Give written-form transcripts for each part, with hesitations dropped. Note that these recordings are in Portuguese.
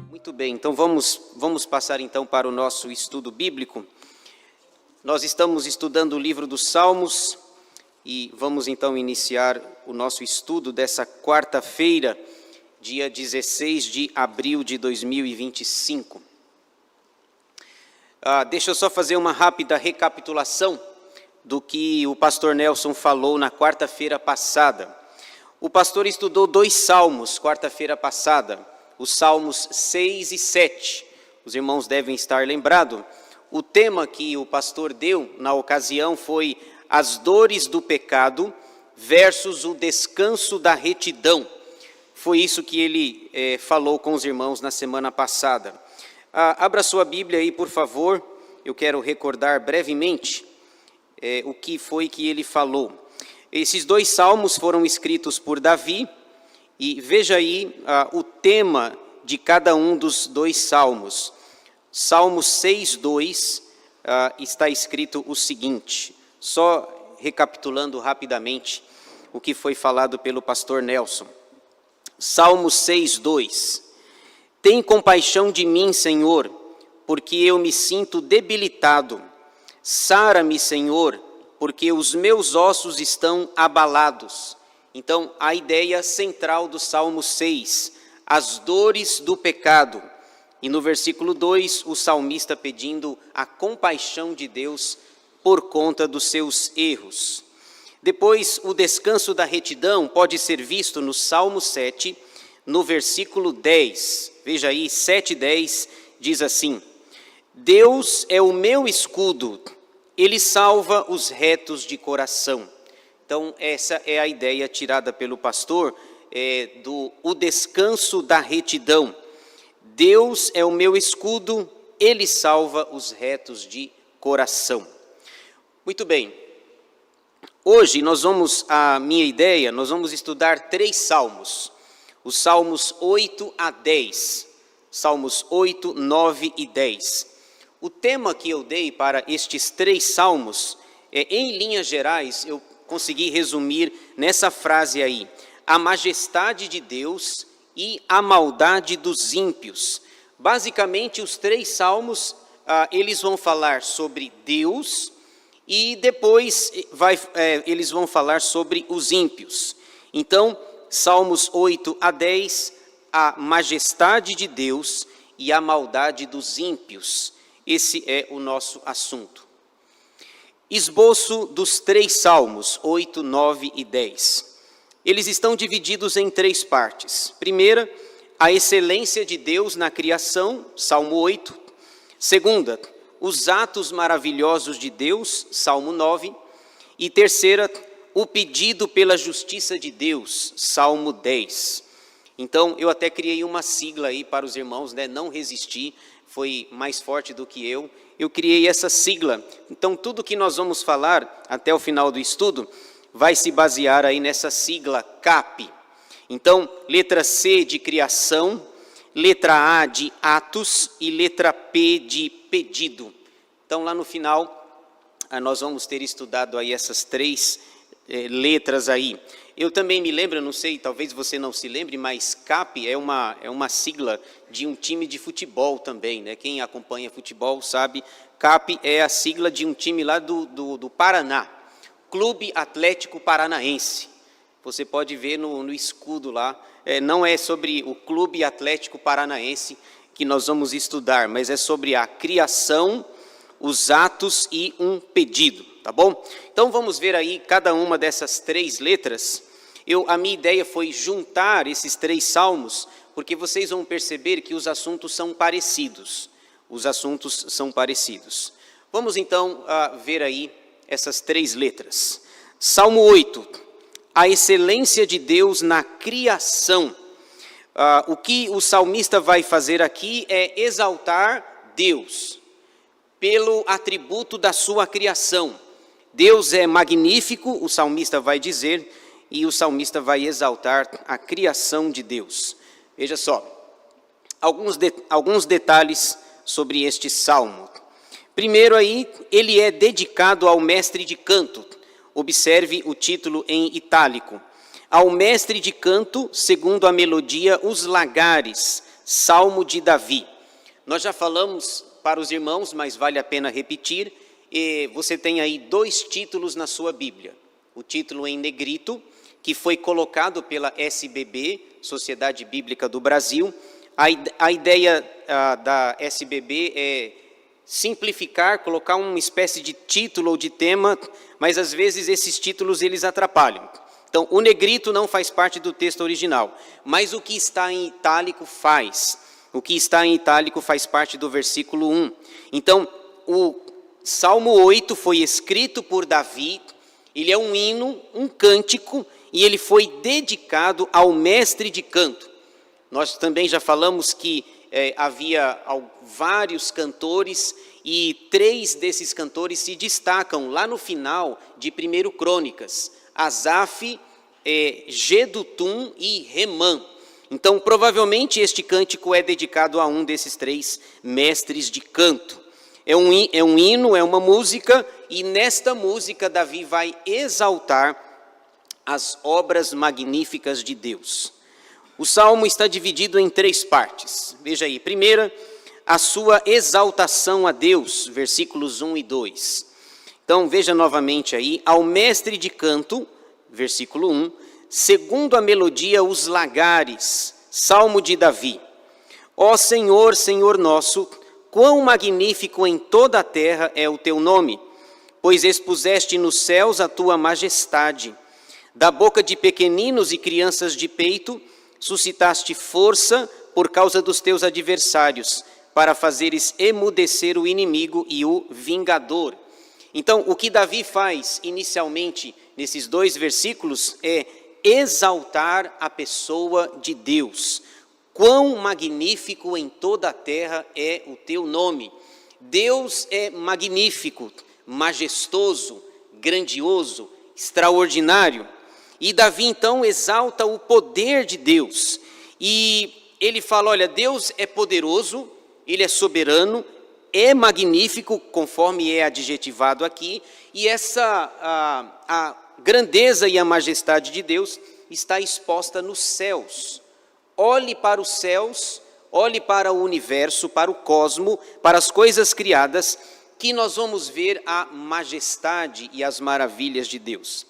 Muito bem, então vamos passar então para o nosso estudo bíblico. Nós estamos estudando o livro dos Salmos e vamos então iniciar o nosso estudo dessa quarta-feira, dia 16 de abril de 2025. Deixa eu só fazer uma rápida recapitulação do que o pastor Nelson falou na quarta-feira passada. O pastor estudou 2 salmos quarta-feira passada, os salmos 6 e 7. Os irmãos devem estar lembrados. O tema que o pastor deu na ocasião foi as dores do pecado versus o descanso da retidão. Foi isso que ele falou com os irmãos na semana passada. Abra sua Bíblia aí, por favor. Eu quero recordar brevemente o que foi que ele falou. Esses 2 salmos foram escritos por Davi. E veja aí o tema de cada um dos 2 salmos. Salmo 6:2 está escrito o seguinte, só recapitulando rapidamente o que foi falado pelo pastor Nelson. Salmo 6:2: Tem compaixão de mim, Senhor, porque eu me sinto debilitado. Sara-me, Senhor, porque os meus ossos estão abalados. Então, a ideia central do Salmo 6, as dores do pecado. E no versículo 2, o salmista pedindo a compaixão de Deus por conta dos seus erros. Depois, o descanso da retidão pode ser visto no Salmo 7, no versículo 10. Veja aí, 7:10 diz assim: Deus é o meu escudo, Ele salva os retos de coração. Então, essa é a ideia tirada pelo pastor, o descanso da retidão. Deus é o meu escudo, Ele salva os retos de coração. Muito bem. Hoje nós vamos estudar 3 salmos. Os salmos 8 a 10. Salmos 8, 9 e 10. O tema que eu dei para estes 3 salmos, em linhas gerais, eu consegui resumir nessa frase aí: a majestade de Deus e a maldade dos ímpios. Basicamente, os 3 salmos, eles vão falar sobre Deus e depois eles vão falar sobre os ímpios. Então, Salmos 8 a 10, a majestade de Deus e a maldade dos ímpios. Esse é o nosso assunto. Esboço dos 3 salmos, 8, 9 e 10. Eles estão divididos em 3 partes. Primeira, a excelência de Deus na criação, Salmo 8. Segunda, os atos maravilhosos de Deus, Salmo 9. E terceira, o pedido pela justiça de Deus, Salmo 10. Então, eu até criei uma sigla aí para os irmãos, né? Não resisti, foi mais forte do que eu. Eu criei essa sigla. Então, tudo que nós vamos falar até o final do estudo vai se basear aí nessa sigla CAP. Então, letra C de criação, letra A de atos e letra P de pedido. Então, lá no final, nós vamos ter estudado aí essas 3 letras aí. Eu também me lembro, não sei, talvez você não se lembre, mas CAP é uma sigla de um time de futebol também, né? Quem acompanha futebol sabe, CAP é a sigla de um time lá do Paraná. Clube Atlético Paranaense. Você pode ver no escudo lá. Não é sobre o Clube Atlético Paranaense que nós vamos estudar, mas é sobre a criação, os atos e um pedido, tá bom? Então vamos ver aí cada uma dessas 3 letras. A minha ideia foi juntar esses 3 salmos, porque vocês vão perceber que os assuntos são parecidos. Os assuntos são parecidos. Vamos então ver aí essas 3 letras. Salmo 8, a excelência de Deus na criação. O que o salmista vai fazer aqui é exaltar Deus pelo atributo da sua criação. Deus é magnífico, o salmista vai dizer, e o salmista vai exaltar a criação de Deus. Veja só, alguns detalhes sobre este salmo. Primeiro aí, ele é dedicado ao mestre de canto. Observe o título em itálico. Ao mestre de canto, segundo a melodia, os lagares, Salmo de Davi. Nós já falamos para os irmãos, mas vale a pena repetir. Você tem aí 2 títulos na sua Bíblia. O título em negrito, que foi colocado pela SBB, Sociedade Bíblica do Brasil. A ideia da SBB é simplificar, colocar uma espécie de título ou de tema, mas às vezes esses títulos eles atrapalham. Então, o negrito não faz parte do texto original, mas o que está em itálico faz. O que está em itálico faz parte do versículo 1. Então, o Salmo 8 foi escrito por Davi, ele é um hino, um cântico, e ele foi dedicado ao mestre de canto. Nós também já falamos que havia vários cantores, e 3 desses cantores se destacam lá no final de 1 Crônicas, Asaf, Gedutum e Remã. Então, provavelmente este cântico é dedicado a um desses 3 mestres de canto. É um hino, é uma música, e nesta música Davi vai exaltar as obras magníficas de Deus. O Salmo está dividido em 3 partes. Veja aí, primeira, a sua exaltação a Deus, versículos 1 e 2. Então, veja novamente aí, ao mestre de canto, versículo 1, segundo a melodia, os lagares, Salmo de Davi. Ó Senhor, Senhor nosso, quão magnífico em toda a terra é o teu nome, pois expuseste nos céus a tua majestade. Da boca de pequeninos e crianças de peito, suscitaste força por causa dos teus adversários, para fazeres emudecer o inimigo e o vingador. Então, o que Davi faz inicialmente nesses 2 versículos é exaltar a pessoa de Deus. Quão magnífico em toda a terra é o teu nome. Deus é magnífico, majestoso, grandioso, extraordinário. E Davi então exalta o poder de Deus. E ele fala, olha, Deus é poderoso, ele é soberano, é magnífico, conforme é adjetivado aqui, e a grandeza e a majestade de Deus está exposta nos céus. Olhe para os céus, olhe para o universo, para o cosmo, para as coisas criadas, que nós vamos ver a majestade e as maravilhas de Deus.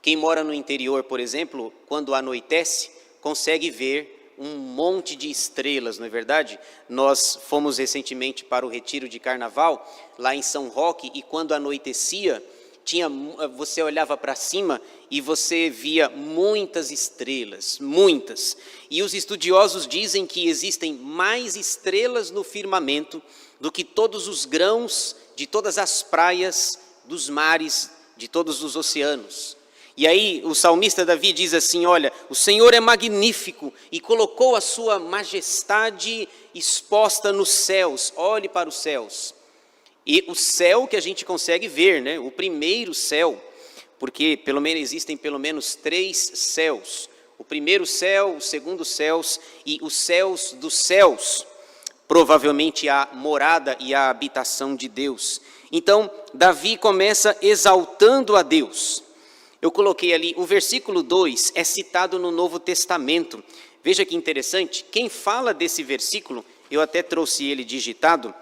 Quem mora no interior, por exemplo, quando anoitece, consegue ver um monte de estrelas, não é verdade? Nós fomos recentemente para o retiro de carnaval, lá em São Roque, e quando anoitecia, você olhava para cima e você via muitas estrelas, muitas. E os estudiosos dizem que existem mais estrelas no firmamento do que todos os grãos de todas as praias, dos mares, de todos os oceanos. E aí o salmista Davi diz assim, olha, o Senhor é magnífico e colocou a sua majestade exposta nos céus, olhe para os céus. E o céu que a gente consegue ver, né? O primeiro céu, porque existem pelo menos 3 céus. O primeiro céu, o segundo céu e os céus dos céus. Provavelmente a morada e a habitação de Deus. Então, Davi começa exaltando a Deus. Eu coloquei ali, o versículo 2 é citado no Novo Testamento. Veja que interessante, quem fala desse versículo, eu até trouxe ele digitado,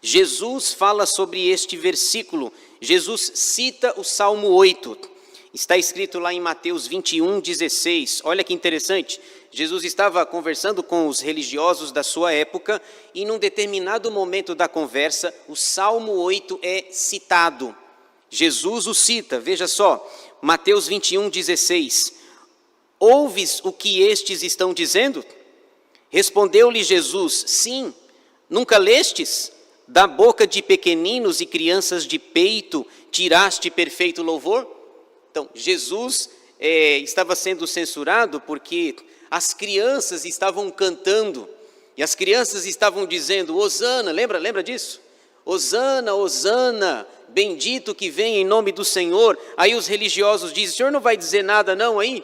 Jesus fala sobre este versículo. Jesus cita o Salmo 8. Está escrito lá em Mateus 21:16. Olha que interessante. Jesus estava conversando com os religiosos da sua época e num determinado momento da conversa, o Salmo 8 é citado. Jesus o cita, veja só, Mateus 21:16. Ouves o que estes estão dizendo? Respondeu-lhe Jesus, sim, nunca lestes? Da boca de pequeninos e crianças de peito tiraste perfeito louvor? Então, Jesus estava sendo censurado porque as crianças estavam cantando, e as crianças estavam dizendo, Hosana, lembra disso? Hosana, Hosana, bendito que vem em nome do Senhor. Aí os religiosos dizem, o senhor não vai dizer nada não aí?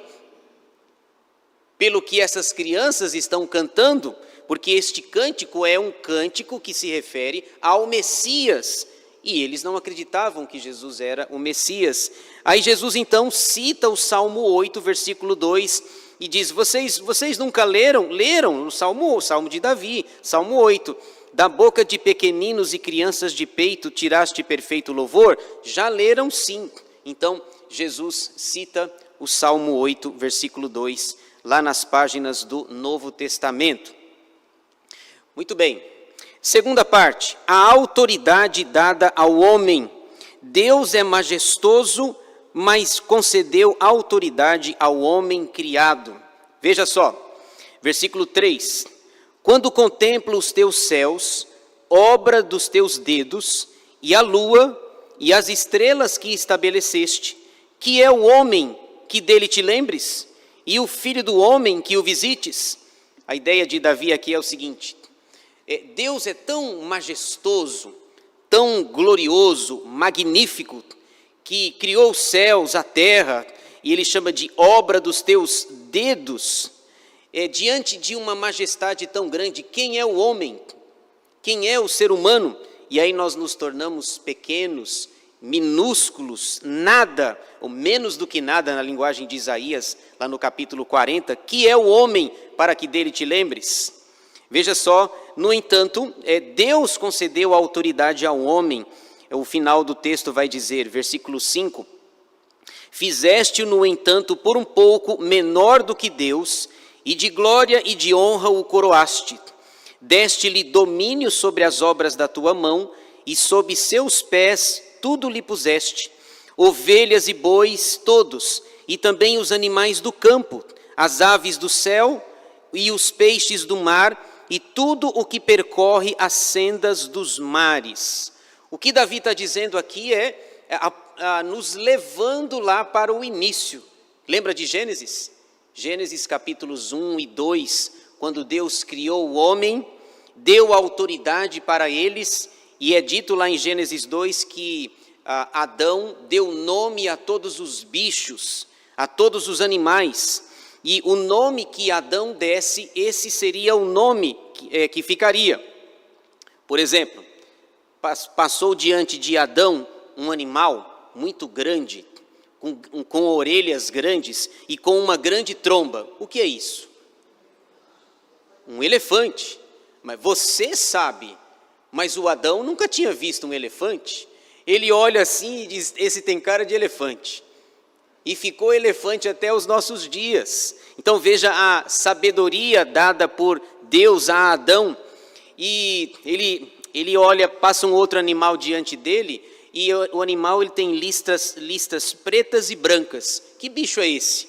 Pelo que essas crianças estão cantando, porque este cântico é um cântico que se refere ao Messias, e eles não acreditavam que Jesus era o Messias. Aí Jesus então cita o Salmo 8, versículo 2, e diz, vocês nunca leram o Salmo de Davi, Salmo 8, da boca de pequeninos e crianças de peito tiraste perfeito louvor? Já leram sim. Então Jesus cita o Salmo 8, versículo 2, lá nas páginas do Novo Testamento. Muito bem. Segunda parte, a autoridade dada ao homem. Deus é majestoso, mas concedeu autoridade ao homem criado. Veja só, versículo 3. Quando contemplo os teus céus, obra dos teus dedos, e a lua e as estrelas que estabeleceste, que é o homem que dele te lembres, e o filho do homem que o visites. A ideia de Davi aqui é o seguinte: Deus é tão majestoso, tão glorioso, magnífico, que criou os céus, a terra, e ele chama de obra dos teus dedos. Diante de uma majestade tão grande, quem é o homem? Quem é o ser humano? E aí nós nos tornamos pequenos, minúsculos, nada, ou menos do que nada na linguagem de Isaías, lá no capítulo 40, que é o homem para que dele te lembres? Veja só, no entanto, Deus concedeu a autoridade ao homem. O final do texto vai dizer, versículo 5, fizeste-o, no entanto, por um pouco menor do que Deus, e de glória e de honra o coroaste. Deste-lhe domínio sobre as obras da tua mão, e sob seus pés tudo lhe puseste, ovelhas e bois todos, e também os animais do campo, as aves do céu e os peixes do mar, e tudo o que percorre as sendas dos mares. O que Davi está dizendo aqui nos levando lá para o início. Lembra de Gênesis? Gênesis capítulos 1 e 2, quando Deus criou o homem, deu autoridade para eles, e é dito lá em Gênesis 2 que Adão deu nome a todos os bichos, a todos os animais, e o nome que Adão desse, esse seria o nome que ficaria. Por exemplo, passou diante de Adão um animal muito grande, com orelhas grandes e com uma grande tromba. O que é isso? Um elefante. Mas você sabe, mas o Adão nunca tinha visto um elefante. Ele olha assim e diz, esse tem cara de elefante. E ficou elefante até os nossos dias. Então veja a sabedoria dada por Deus a Adão. E ele olha, passa um outro animal diante dele, e o animal ele tem listas pretas e brancas. Que bicho é esse?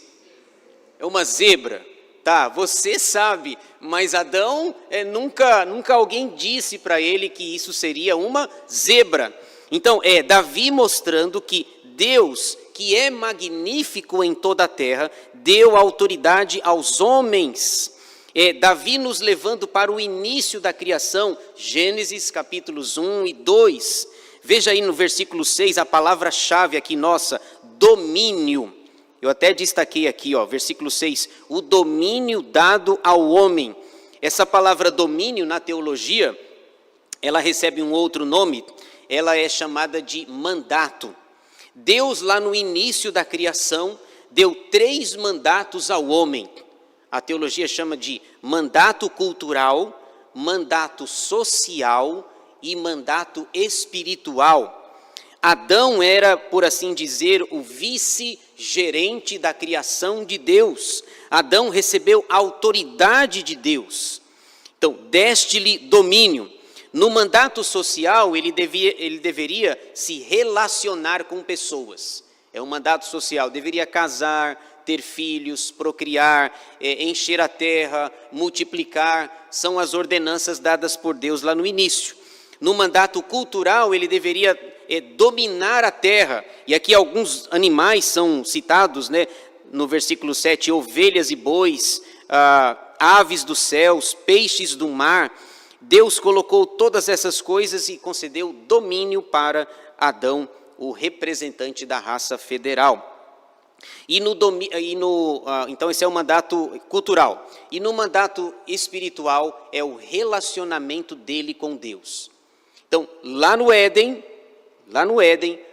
É uma zebra. Tá, você sabe, mas Adão, nunca alguém disse para ele que isso seria uma zebra. Então, Davi mostrando que Deus, que é magnífico em toda a terra, deu autoridade aos homens. Davi nos levando para o início da criação, Gênesis capítulos 1 e 2. Veja aí no versículo 6, a palavra-chave aqui nossa, domínio. Eu até destaquei aqui, versículo 6, o domínio dado ao homem. Essa palavra domínio na teologia, ela recebe um outro nome, ela é chamada de mandato. Deus lá no início da criação deu 3 mandatos ao homem. A teologia chama de mandato cultural, mandato social e mandato espiritual. Adão era, por assim dizer, o vice-gerente da criação de Deus. Adão recebeu a autoridade de Deus. Então, deste-lhe domínio. No mandato social, ele deveria se relacionar com pessoas. É um mandato social, deveria casar, ter filhos, procriar, encher a terra, multiplicar. São as ordenanças dadas por Deus lá no início. No mandato cultural, ele deveria dominar a terra. E aqui alguns animais são citados, no versículo 7, ovelhas e bois, aves dos céus, peixes do mar. Deus colocou todas essas coisas e concedeu domínio para Adão, o representante da raça federal. Então esse é o mandato cultural. E no mandato espiritual é o relacionamento dele com Deus. Então, lá no Éden,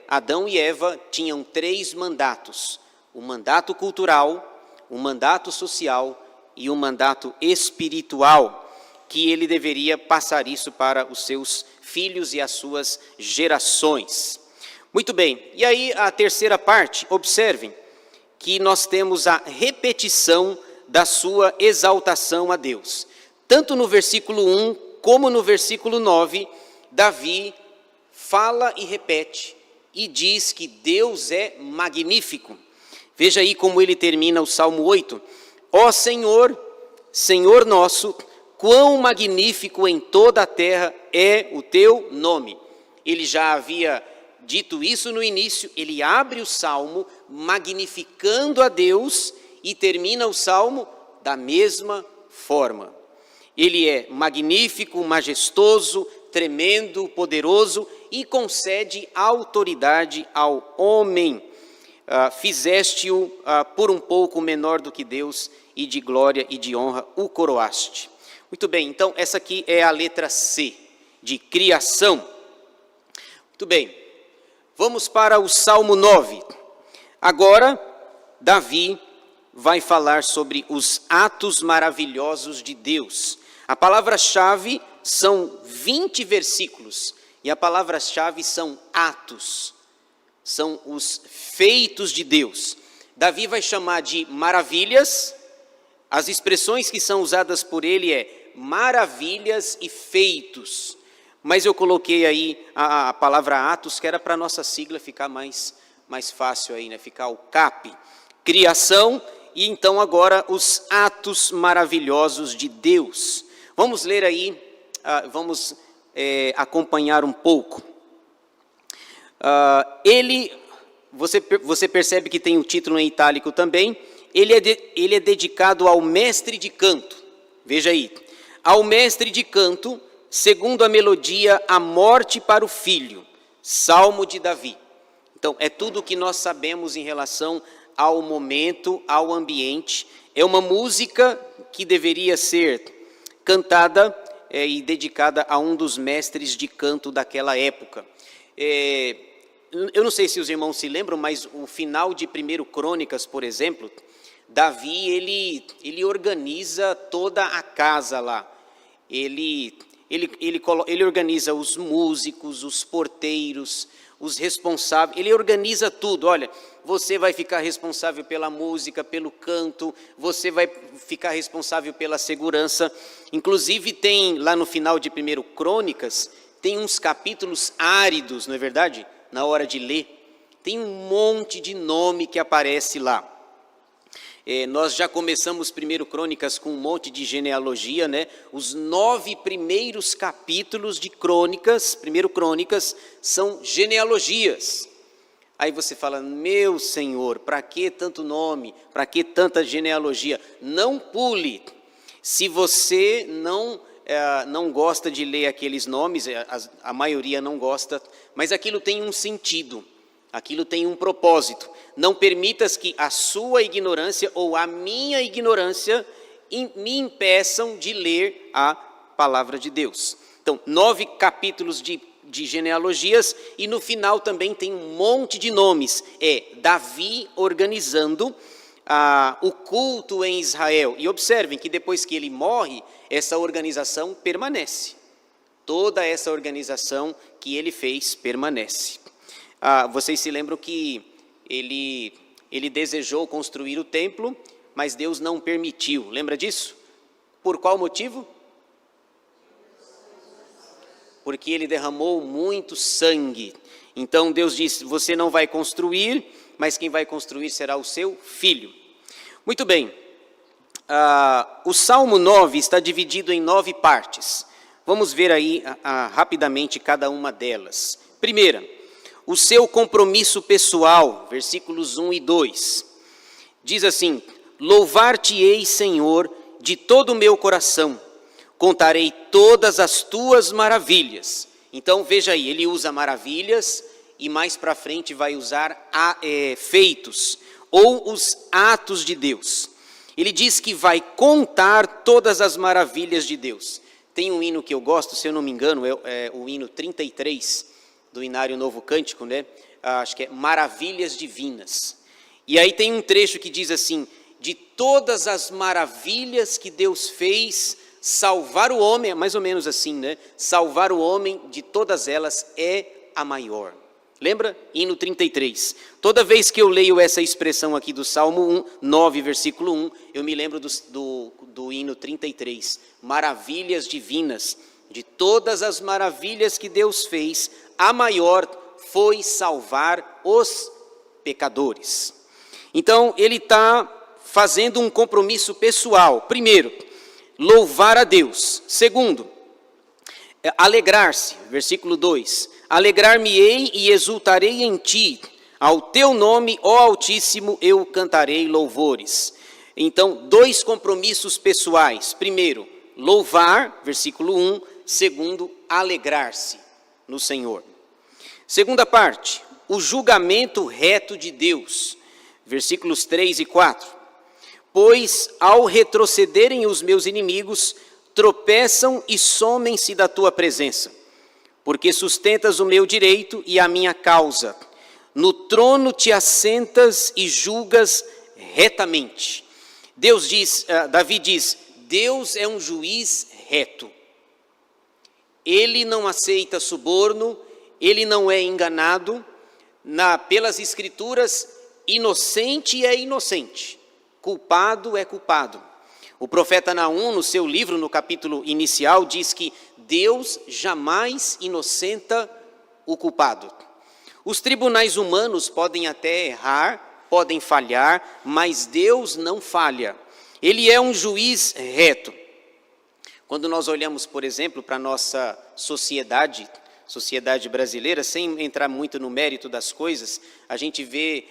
Adão e Eva tinham 3 mandatos: o mandato cultural, o mandato social e o mandato espiritual, que ele deveria passar isso para os seus filhos e as suas gerações. Muito bem, e aí a terceira parte, observem que nós temos a repetição da sua exaltação a Deus. Tanto no versículo 1 como no versículo 9, Davi fala e repete e diz que Deus é magnífico. Veja aí como ele termina o Salmo 8. Ó Senhor, Senhor nosso, quão magnífico em toda a terra é o teu nome. Ele já havia dito isso no início, ele abre o Salmo magnificando a Deus e termina o Salmo da mesma forma. Ele é magnífico, majestoso, tremendo, poderoso e concede autoridade ao homem. Fizeste-o por um pouco menor do que Deus, e de glória e de honra o coroaste. Muito bem, então essa aqui é a letra C, de criação. Muito bem, vamos para o Salmo 9. Agora, Davi vai falar sobre os atos maravilhosos de Deus. A palavra-chave são 20 versículos, e a palavra-chave são atos, são os feitos de Deus. Davi vai chamar de maravilhas, as expressões que são usadas por ele é maravilhas e feitos. Mas eu coloquei aí a palavra atos, que era para a nossa sigla ficar mais fácil aí, né? Ficar o CAP, criação, e então agora os atos maravilhosos de Deus. Vamos ler aí, vamos acompanhar um pouco. Você percebe que tem o título em itálico também. Ele é dedicado ao mestre de canto. Veja aí. Ao mestre de canto, segundo a melodia, a morte para o filho. Salmo de Davi. Então, é tudo o que nós sabemos em relação ao momento, ao ambiente. É uma música que deveria ser cantada e dedicada a um dos mestres de canto daquela época. Eu não sei se os irmãos se lembram, mas o final de 1 Crônicas, por exemplo, Davi, ele organiza toda a casa lá. Ele organiza os músicos, os porteiros, os responsáveis, ele organiza tudo. Olha, você vai ficar responsável pela música, pelo canto, você vai ficar responsável pela segurança. Inclusive tem lá no final de 1 Crônicas, tem uns capítulos áridos, não é verdade? Na hora de ler, tem um monte de nome que aparece lá. Nós já começamos 1 Crônicas com um monte de genealogia, né? Os 9 primeiros capítulos de Crônicas, 1 Crônicas, são genealogias. Aí você fala, meu Senhor, para que tanto nome? Para que tanta genealogia? Não pule. Se você não gosta de ler aqueles nomes, a maioria não gosta, mas aquilo tem um sentido, aquilo tem um propósito. Não permitas que a sua ignorância ou a minha ignorância me impeçam de ler a palavra de Deus. Então, 9 capítulos de genealogias, e no final também tem um monte de nomes. É Davi organizando o culto em Israel. E observem que depois que ele morre, essa organização permanece. Toda essa organização que ele fez permanece. Vocês se lembram que ele desejou construir o templo, mas Deus não permitiu. Lembra disso? Por qual motivo? Porque ele derramou muito sangue. Então Deus disse, você não vai construir, mas quem vai construir será o seu filho. Muito bem. O Salmo 9 está dividido em 9 partes. Vamos ver aí rapidamente cada uma delas. Primeira, o seu compromisso pessoal, versículos 1 e 2. Diz assim, louvar-te-ei, Senhor, de todo o meu coração, contarei todas as tuas maravilhas. Então veja aí, ele usa maravilhas e mais para frente vai usar feitos. ou os atos de Deus. Ele diz que vai contar todas as maravilhas de Deus. Tem um hino que eu gosto, se eu não me engano, é o hino 33 do Inário Novo Cântico, né? Acho que é Maravilhas Divinas. E aí tem um trecho que diz assim: de todas as maravilhas que Deus fez, salvar o homem, é mais ou menos assim, né? Salvar o homem de todas elas é a maior. Lembra? Hino 33. Toda vez que eu leio essa expressão aqui do Salmo 9, versículo 1, eu me lembro do hino 33. Maravilhas divinas. De todas as maravilhas que Deus fez, a maior foi salvar os pecadores. Então, ele está fazendo um compromisso pessoal. Primeiro, louvar a Deus. Segundo, alegrar-se. Versículo 2. Alegrar-me-ei e exultarei em ti, ao teu nome, ó Altíssimo, eu cantarei louvores. Então, 2 compromissos pessoais. Primeiro, louvar, versículo 1. Segundo, alegrar-se no Senhor. Segunda parte, o julgamento reto de Deus. Versículos 3 e 4. Pois, ao retrocederem os meus inimigos, tropeçam e somem-se da tua presença. Porque sustentas o meu direito e a minha causa. No trono te assentas e julgas retamente. Davi diz, Deus é um juiz reto. Ele não aceita suborno, ele não é enganado. Pelas escrituras, inocente é inocente, culpado é culpado. O profeta Naum, no seu livro, no capítulo inicial, diz que Deus jamais inocenta o culpado. Os tribunais humanos podem até errar, podem falhar, mas Deus não falha. Ele é um juiz reto. Quando nós olhamos, por exemplo, para a nossa sociedade brasileira, sem entrar muito no mérito das coisas, a gente vê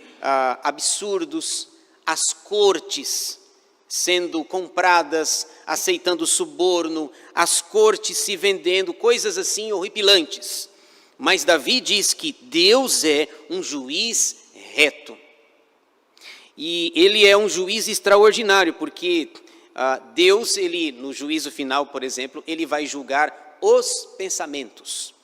absurdos, as cortes sendo compradas, aceitando suborno, as cortes se vendendo, coisas assim horripilantes. Mas Davi diz que Deus é um juiz reto. E ele é um juiz extraordinário, porque Deus, no juízo final, por exemplo, ele vai julgar os pensamentos.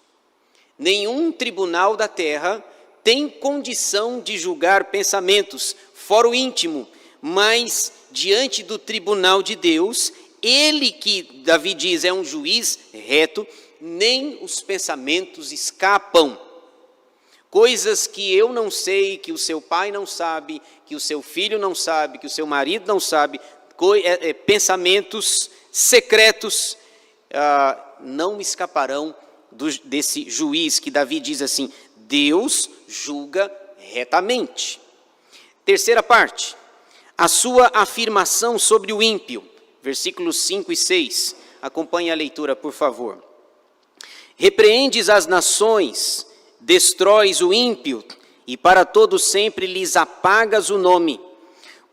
Nenhum tribunal da terra tem condição de julgar pensamentos, fora o íntimo, mas diante do tribunal de Deus, ele que Davi diz é um juiz reto, nem os pensamentos escapam. Coisas que eu não sei, que o seu pai não sabe, que o seu filho não sabe, que o seu marido não sabe, pensamentos secretos não escaparão desse juiz que Davi diz assim, Deus julga retamente. Terceira parte, a sua afirmação sobre o ímpio, versículos 5 e 6. Acompanhe a leitura, por favor. Repreendes as nações, destróis o ímpio, e para todo sempre lhes apagas o nome.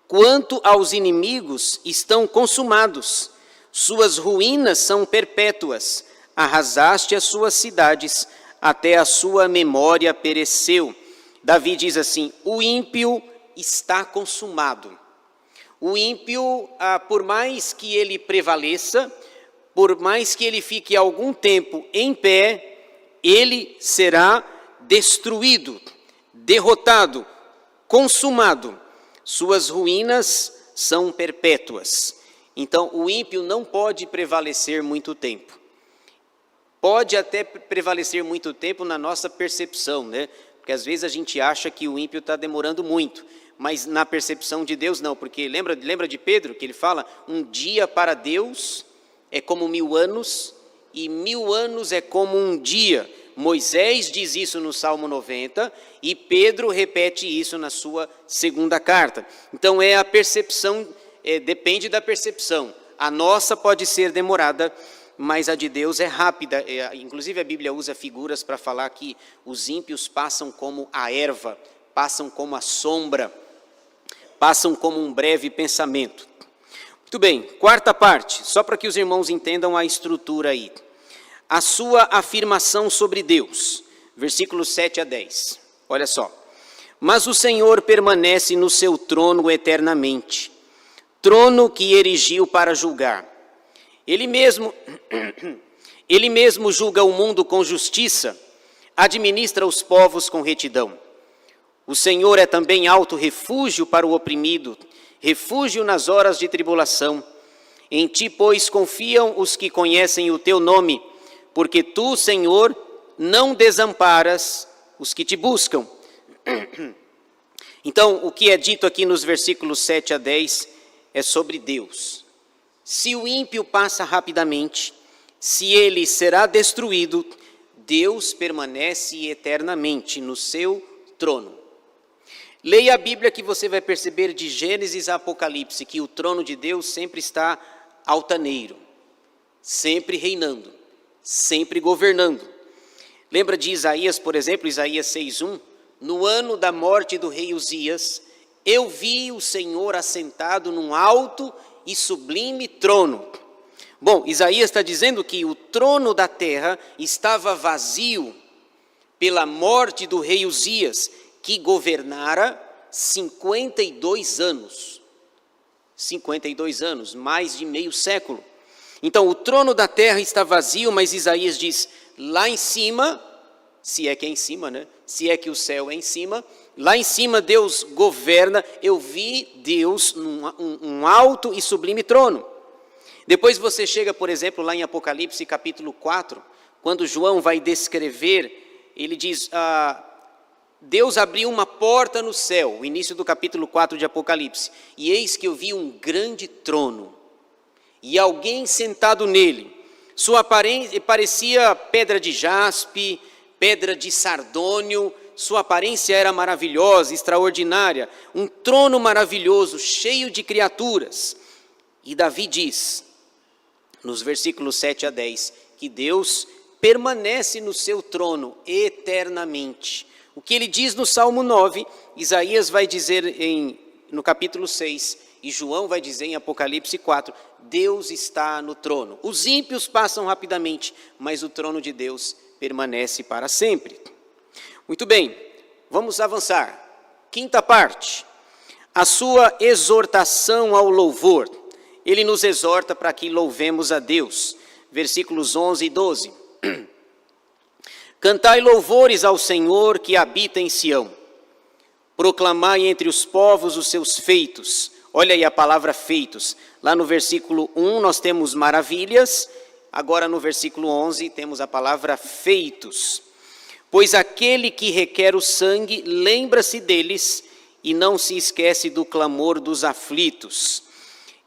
Quanto aos inimigos, estão consumados, suas ruínas são perpétuas. Arrasaste as suas cidades, até a sua memória pereceu. Davi diz assim, o ímpio está consumado. O ímpio, por mais que ele prevaleça, por mais que ele fique algum tempo em pé, ele será destruído, derrotado, consumado. Suas ruínas são perpétuas. Então, o ímpio não pode prevalecer muito tempo. Pode até prevalecer muito tempo na nossa percepção, né? Porque às vezes a gente acha que o ímpio está demorando muito, mas na percepção de Deus não, porque lembra de Pedro, que ele fala, um dia para Deus é como 1000 anos, e 1000 anos é como um dia. Moisés diz isso no Salmo 90, e Pedro repete isso na sua segunda carta. Então é a percepção, depende da percepção. A nossa pode ser demorada, mas a de Deus é rápida. Inclusive a Bíblia usa figuras para falar que os ímpios passam como a erva, passam como a sombra, passam como um breve pensamento. Muito bem, quarta parte, só para que os irmãos entendam a estrutura aí. A sua afirmação sobre Deus, versículos 7 a 10. Olha só. Mas o Senhor permanece no seu trono eternamente, trono que erigiu para julgar. Ele mesmo julga o mundo com justiça, administra os povos com retidão. O Senhor é também alto refúgio para o oprimido, refúgio nas horas de tribulação. Em ti, pois, confiam os que conhecem o teu nome, porque tu, Senhor, não desamparas os que te buscam. Então, o que é dito aqui nos versículos 7 a 10 é sobre Deus. Se o ímpio passa rapidamente, se ele será destruído, Deus permanece eternamente no seu trono. Leia a Bíblia que você vai perceber de Gênesis a Apocalipse que o trono de Deus sempre está altaneiro, sempre reinando, sempre governando. Lembra de Isaías, por exemplo, Isaías 6:1? No ano da morte do rei Uzias, eu vi o Senhor assentado num alto e sublime trono. Bom, Isaías está dizendo que o trono da terra estava vazio pela morte do rei Uzias, que governara 52 anos. 52 anos, mais de meio século. Então, o trono da terra está vazio, mas Isaías diz, lá em cima, se é que é em cima, né? Se é que o céu é em cima, lá em cima Deus governa. Eu vi Deus num alto e sublime trono. Depois você chega, por exemplo, lá em Apocalipse capítulo 4, quando João vai descrever, ele diz, Deus abriu uma porta no céu, o início do capítulo 4 de Apocalipse, e eis que eu vi um grande trono, e alguém sentado nele. Sua aparência parecia pedra de jaspe, pedra de sardônio, sua aparência era maravilhosa, extraordinária, um trono maravilhoso, cheio de criaturas. E Davi diz, nos versículos 7 a 10, que Deus permanece no seu trono eternamente. O que ele diz no Salmo 9, Isaías vai dizer no capítulo 6, e João vai dizer em Apocalipse 4, Deus está no trono. Os ímpios passam rapidamente, mas o trono de Deus permanece para sempre. Muito bem, vamos avançar. Quinta parte, a sua exortação ao louvor. Ele nos exorta para que louvemos a Deus. Versículos 11 e 12. Cantai louvores ao Senhor que habita em Sião. Proclamai entre os povos os seus feitos. Olha aí a palavra feitos. Lá no versículo 1 nós temos maravilhas. Agora no versículo 11 temos a palavra feitos. Pois aquele que requer o sangue lembra-se deles e não se esquece do clamor dos aflitos.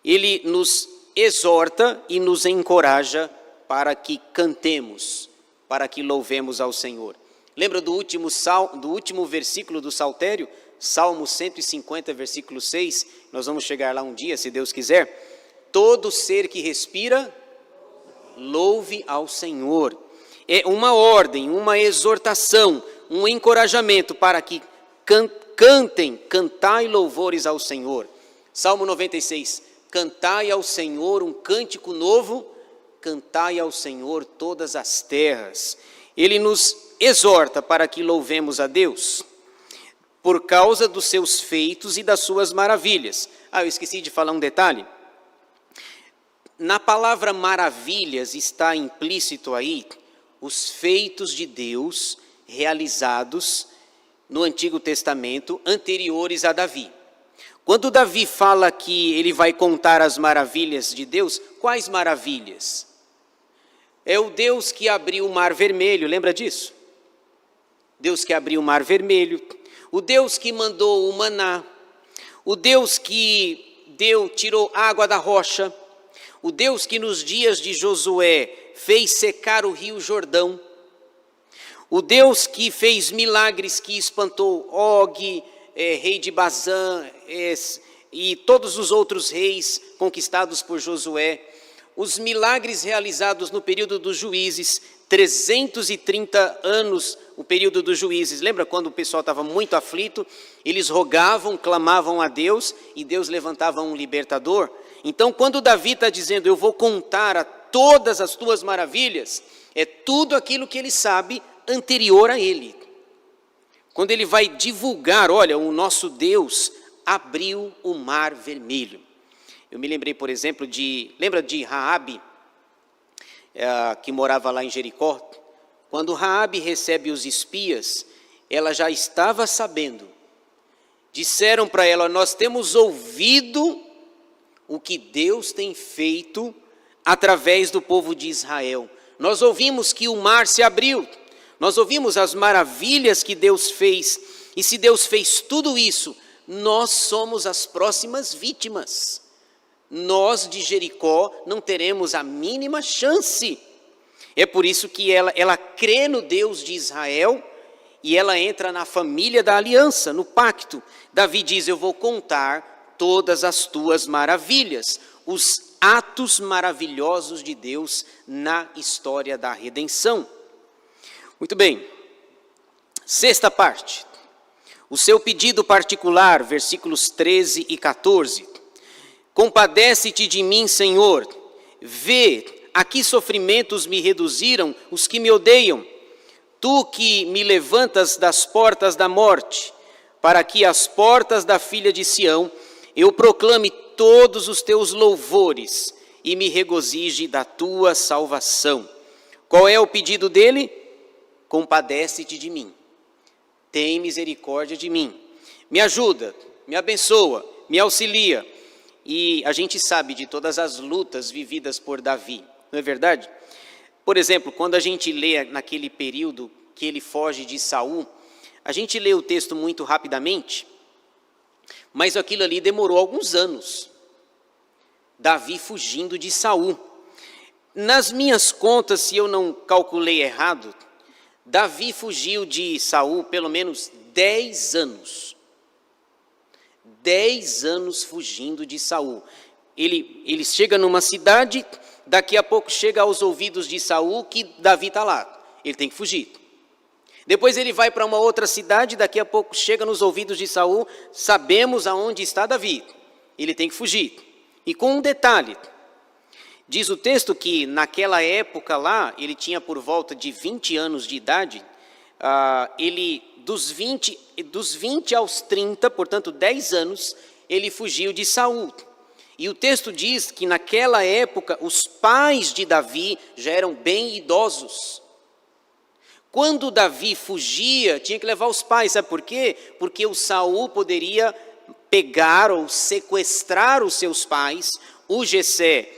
Ele nos exorta e nos encoraja para que cantemos, para que louvemos ao Senhor. Lembra do último versículo do Saltério? Salmo 150, versículo 6. Nós vamos chegar lá um dia, se Deus quiser. Todo ser que respira, louve ao Senhor. É uma ordem, uma exortação, um encorajamento para que cantai louvores ao Senhor. Salmo 96. Cantai ao Senhor um cântico novo, cantai ao Senhor todas as terras. Ele nos exorta para que louvemos a Deus, por causa dos seus feitos e das suas maravilhas. Eu esqueci de falar um detalhe. Na palavra maravilhas está implícito aí os feitos de Deus realizados no Antigo Testamento, anteriores a Davi. Quando Davi fala que ele vai contar as maravilhas de Deus, quais maravilhas? É o Deus que abriu o Mar Vermelho, lembra disso? Deus que abriu o Mar Vermelho, o Deus que mandou o maná, o Deus que tirou água da rocha, o Deus que nos dias de Josué fez secar o rio Jordão, o Deus que fez milagres que espantou Og, rei de Bazã, e todos os outros reis conquistados por Josué, os milagres realizados no período dos juízes, 330 anos o período dos juízes. Lembra quando o pessoal estava muito aflito? Eles rogavam, clamavam a Deus e Deus levantava um libertador. Então quando Davi está dizendo, eu vou contar a todas as tuas maravilhas, é tudo aquilo que ele sabe anterior a ele. quando ele vai divulgar, olha, o nosso Deus abriu o mar vermelho. Eu me lembrei, por exemplo, lembra de Raabe, que morava lá em Jericó? Quando Raabe recebe os espias, ela já estava sabendo. Disseram para ela: nós temos ouvido o que Deus tem feito através do povo de Israel. Nós ouvimos que o mar se abriu. Nós ouvimos as maravilhas que Deus fez. E se Deus fez tudo isso, nós somos as próximas vítimas. Nós de Jericó não teremos a mínima chance. É por isso que ela crê no Deus de Israel e ela entra na família da aliança, no pacto. Davi diz: eu vou contar todas as tuas maravilhas, os atos maravilhosos de Deus na história da redenção. Muito bem, sexta parte, o seu pedido particular, versículos 13 e 14. Compadece-te de mim, Senhor, vê a que sofrimentos me reduziram os que me odeiam. Tu que me levantas das portas da morte, para que as portas da filha de Sião eu proclame todos os teus louvores e me regozije da tua salvação. Qual é o pedido dele? Compadece-te de mim, tem misericórdia de mim, me ajuda, me abençoa, me auxilia. E a gente sabe de todas as lutas vividas por Davi, não é verdade? Por exemplo, quando a gente lê naquele período que ele foge de Saul, a gente lê o texto muito rapidamente, mas aquilo ali demorou alguns anos. Davi fugindo de Saul. Nas minhas contas, se eu não calculei errado, Davi fugiu de Saul pelo menos 10 anos. 10 anos fugindo de Saul. Ele chega numa cidade, daqui a pouco chega aos ouvidos de Saul que Davi está lá. Ele tem que fugir. Depois ele vai para uma outra cidade, daqui a pouco chega nos ouvidos de Saul, sabemos aonde está Davi. Ele tem que fugir. E com um detalhe, diz o texto que naquela época lá, ele tinha por volta de 20 anos de idade, dos 20 aos 30, portanto 10 anos, ele fugiu de Saul. E o texto diz que naquela época os pais de Davi já eram bem idosos. Quando Davi fugia, tinha que levar os pais, sabe por quê? Porque o Saul poderia pegar ou sequestrar os seus pais, o Jessé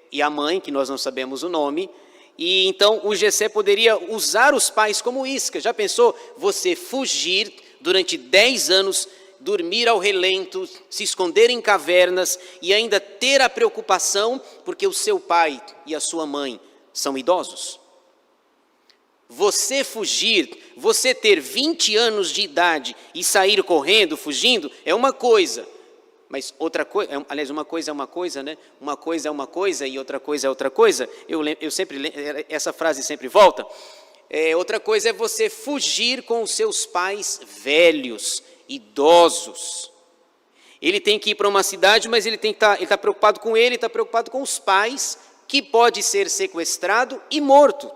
e a mãe, que nós não sabemos o nome, e então o Jessé poderia usar os pais como isca. Já pensou você fugir durante 10 anos, dormir ao relento, se esconder em cavernas e ainda ter a preocupação porque o seu pai e a sua mãe são idosos? Você fugir, você ter 20 anos de idade e sair correndo, fugindo, é uma coisa. Mas outra coisa, aliás, uma coisa é uma coisa, né? Uma coisa é uma coisa e outra coisa é outra coisa. Eu sempre, essa frase sempre volta. Outra coisa é você fugir com os seus pais velhos, idosos. Ele tem que ir para uma cidade, mas ele está preocupado com ele, está preocupado com os pais, que pode ser sequestrado e morto.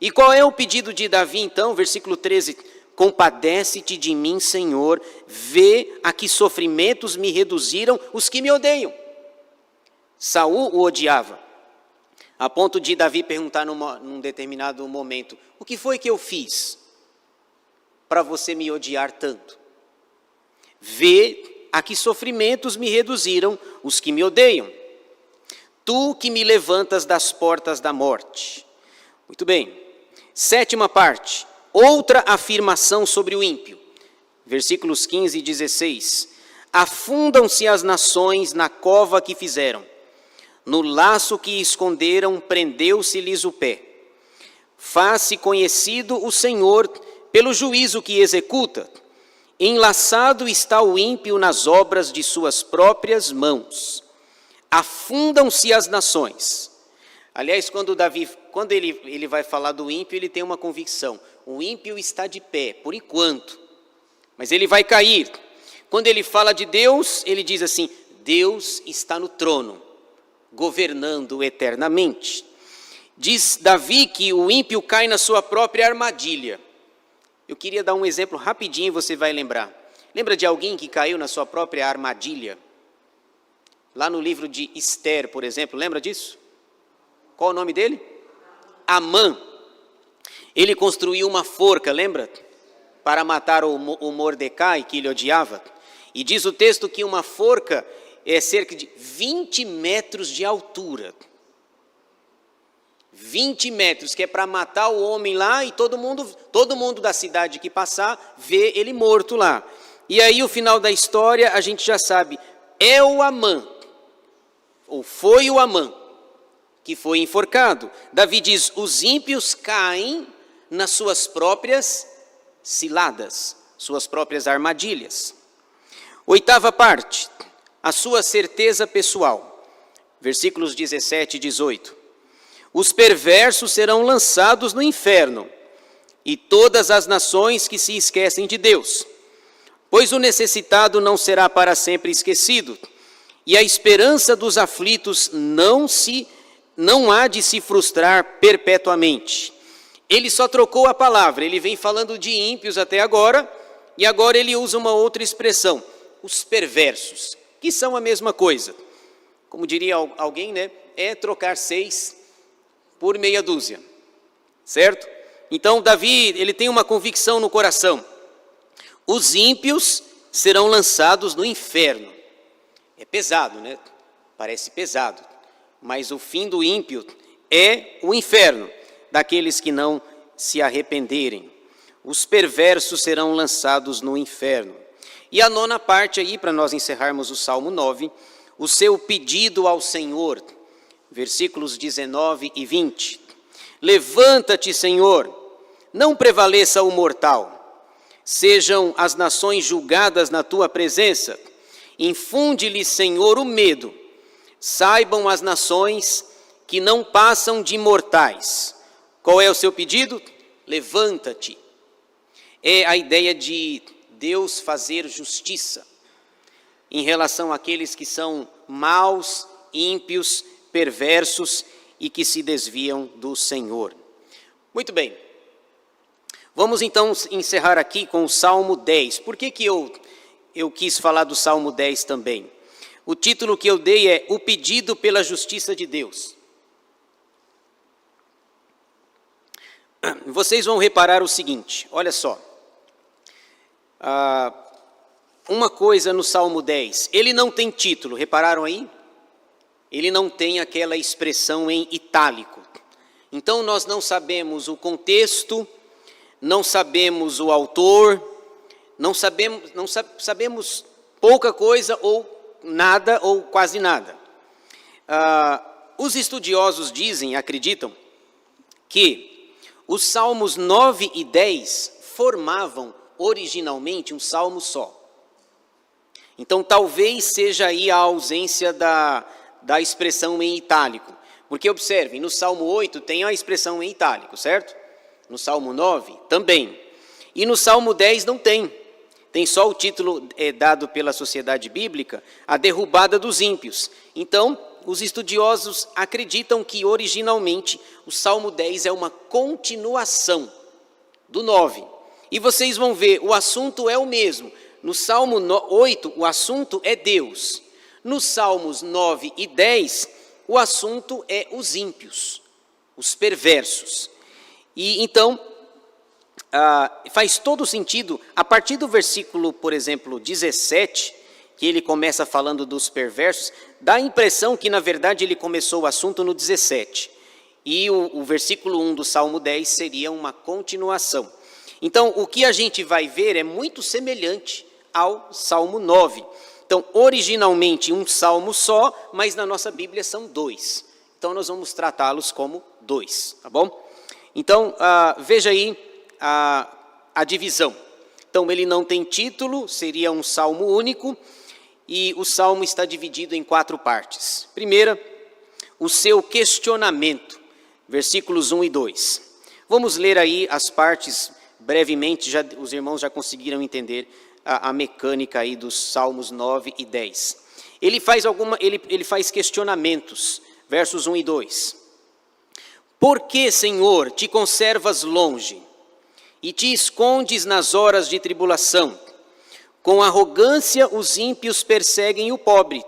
E qual é o pedido de Davi então? Versículo 13, compadece-te de mim, Senhor, vê a que sofrimentos me reduziram os que me odeiam. Saul o odiava, a ponto de Davi perguntar num determinado momento: o que foi que eu fiz para você me odiar tanto? Vê a que sofrimentos me reduziram os que me odeiam. Tu que me levantas das portas da morte. Muito bem. Sétima parte, outra afirmação sobre o ímpio. Versículos 15 e 16. Afundam-se as nações na cova que fizeram. No laço que esconderam, prendeu-se-lhes o pé. Faz-se conhecido o Senhor pelo juízo que executa. Enlaçado está o ímpio nas obras de suas próprias mãos. Afundam-se as nações. Aliás, quando ele vai falar do ímpio, ele tem uma convicção. O ímpio está de pé, por enquanto, mas ele vai cair. Quando ele fala de Deus, ele diz assim: Deus está no trono, governando eternamente. Diz Davi que o ímpio cai na sua própria armadilha. Eu queria dar um exemplo rapidinho e você vai lembrar. Lembra de alguém que caiu na sua própria armadilha? Lá no livro de Esther, por exemplo, lembra disso? Qual o nome dele? Amã. Ele construiu uma forca, lembra? Para matar o Mordecai, que ele odiava. E diz o texto que uma forca é cerca de 20 metros de altura. 20 metros, que é para matar o homem lá e todo mundo da cidade que passar, vê ele morto lá. E aí o final da história a gente já sabe, é o Amã, ou foi o Amã, que foi enforcado. Davi diz, os ímpios caem nas suas próprias ciladas, suas próprias armadilhas. Oitava parte, a sua certeza pessoal. Versículos 17 e 18. Os perversos serão lançados no inferno, e todas as nações que se esquecem de Deus. Pois o necessitado não será para sempre esquecido, e a esperança dos aflitos não há de se frustrar perpetuamente. Ele só trocou a palavra, ele vem falando de ímpios até agora, e agora ele usa uma outra expressão, os perversos, que são a mesma coisa. Como diria alguém, né? É trocar 6 por meia dúzia, certo? Então Davi, ele tem uma convicção no coração. Os ímpios serão lançados no inferno. É pesado, né? Parece pesado. Mas o fim do ímpio é o inferno, daqueles que não se arrependerem. Os perversos serão lançados no inferno. E a nona parte aí, para nós encerrarmos o Salmo 9, o seu pedido ao Senhor, versículos 19 e 20. Levanta-te, Senhor, não prevaleça o mortal. Sejam as nações julgadas na tua presença. Infunde-lhes, Senhor, o medo. Saibam as nações que não passam de mortais. Qual é o seu pedido? Levanta-te. É a ideia de Deus fazer justiça em relação àqueles que são maus, ímpios, perversos e que se desviam do Senhor. Muito bem. Vamos então encerrar aqui com o Salmo 10. Por que eu quis falar do Salmo 10 também? O título que eu dei é O Pedido pela Justiça de Deus. Vocês vão reparar o seguinte, olha só. Uma coisa no Salmo 10, ele não tem título, repararam aí? Ele não tem aquela expressão em itálico. Então nós não sabemos o contexto, não sabemos o autor, não sabemos pouca coisa ou nada ou quase nada. Os estudiosos acreditam que os Salmos 9 e 10 formavam originalmente um salmo só. Então talvez seja aí a ausência da expressão em itálico. Porque observem, no Salmo 8 tem a expressão em itálico, certo? No Salmo 9 também. E no Salmo 10 não tem. Tem só o título dado pela Sociedade Bíblica, A Derrubada dos Ímpios. Então, os estudiosos acreditam que originalmente o Salmo 10 é uma continuação do 9. E vocês vão ver, o assunto é o mesmo. No Salmo 8, o assunto é Deus. Nos Salmos 9 e 10, o assunto é os ímpios, os perversos. E então, faz todo sentido, a partir do versículo, por exemplo, 17, que ele começa falando dos perversos, dá a impressão que, na verdade, ele começou o assunto no 17. E o versículo 1 do Salmo 10 seria uma continuação. Então, o que a gente vai ver é muito semelhante ao Salmo 9. Então, originalmente um salmo só, mas na nossa Bíblia são 2. Então, nós vamos tratá-los como 2, tá bom? Então, veja aí a divisão. Então, ele não tem título, seria um salmo único, e o salmo está dividido em 4 partes. Primeira, o seu questionamento, versículos 1 e 2. Vamos ler aí as partes brevemente, os irmãos já conseguiram entender a mecânica aí dos Salmos 9 e 10. Ele faz questionamentos, versos 1 e 2. Por que, Senhor, te conservas longe e te escondes nas horas de tribulação. Com arrogância os ímpios perseguem o pobre,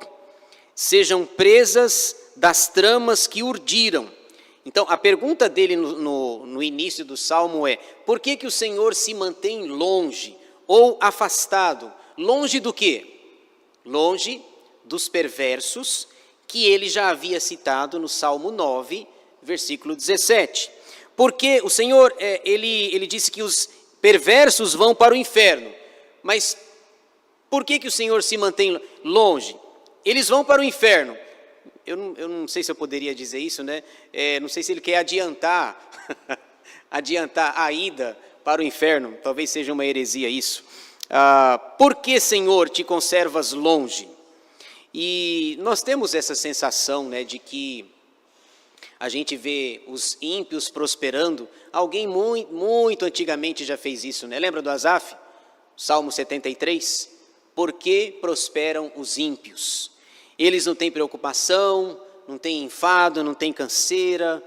sejam presas das tramas que urdiram. Então, a pergunta dele no início do Salmo é: por que o Senhor se mantém longe ou afastado? Longe do quê? Longe dos perversos, que ele já havia citado no Salmo 9, versículo 17. Porque o Senhor, ele disse que os perversos vão para o inferno. Mas por que o Senhor se mantém longe? Eles vão para o inferno. Eu não sei se eu poderia dizer isso, né? Não sei se ele quer adiantar a ida para o inferno. Talvez seja uma heresia isso. Por que, Senhor, te conservas longe? E nós temos essa sensação, né, de que a gente vê os ímpios prosperando. Alguém muito antigamente já fez isso, né? Lembra do Asaf? Salmo 73. Por que prosperam os ímpios? Eles não têm preocupação, não têm enfado, não têm canseira,